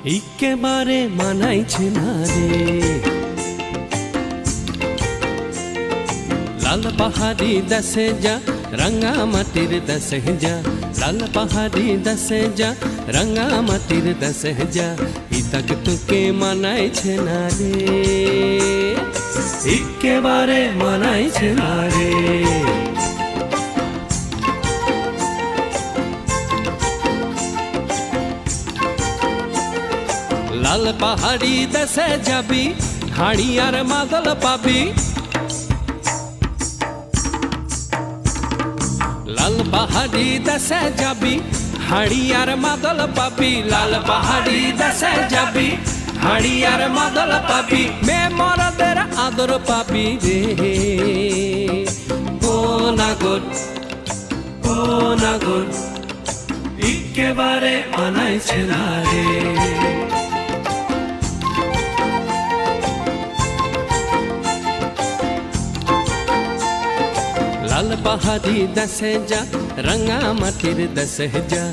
একেবারে মানাইছে না রে। লাল পাহাড়ি দেশে যা, রাঙা মাটির দেশে যা। লাল পাহাড়ি দেশে যা, রাঙা মাটির দেশে যা। ইতাক তোকে মানাইছে না রে, একেবারে মানাইছে না রে। লাল পাহাড়ি দেশে যাবি, হাড়ি আর মাদল পাবি। লাল পাহাড়ি দেশে যাবি, হাড়ি আর মাদল পাবি। লাল পাহাড়ি দেশে যাবি, হাড়ি আর মাদল পাবি। মে মরদের আদর পাবি রে। ও নাগর, ও নাগর, একেবারে মানাইছে না রে। লাল পাহাড়ি দেশে যা, রাঙা মাটির দেশে যা।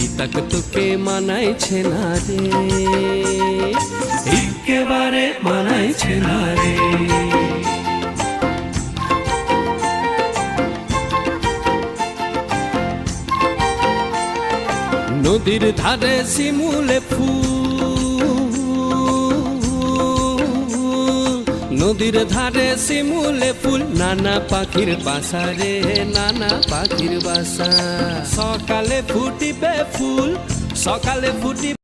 ইতাক তোকে মানাইছে না রে, একেবারে মানাইছে না রে। নদীর ধারে শিমুলে ফুল, নদীর ধারে শিমুলে ফুল। নানা পাখির বাসা রে, নানা পাখির বাসা। সকালে ফুটিবে ফুল, সকালে ফুটি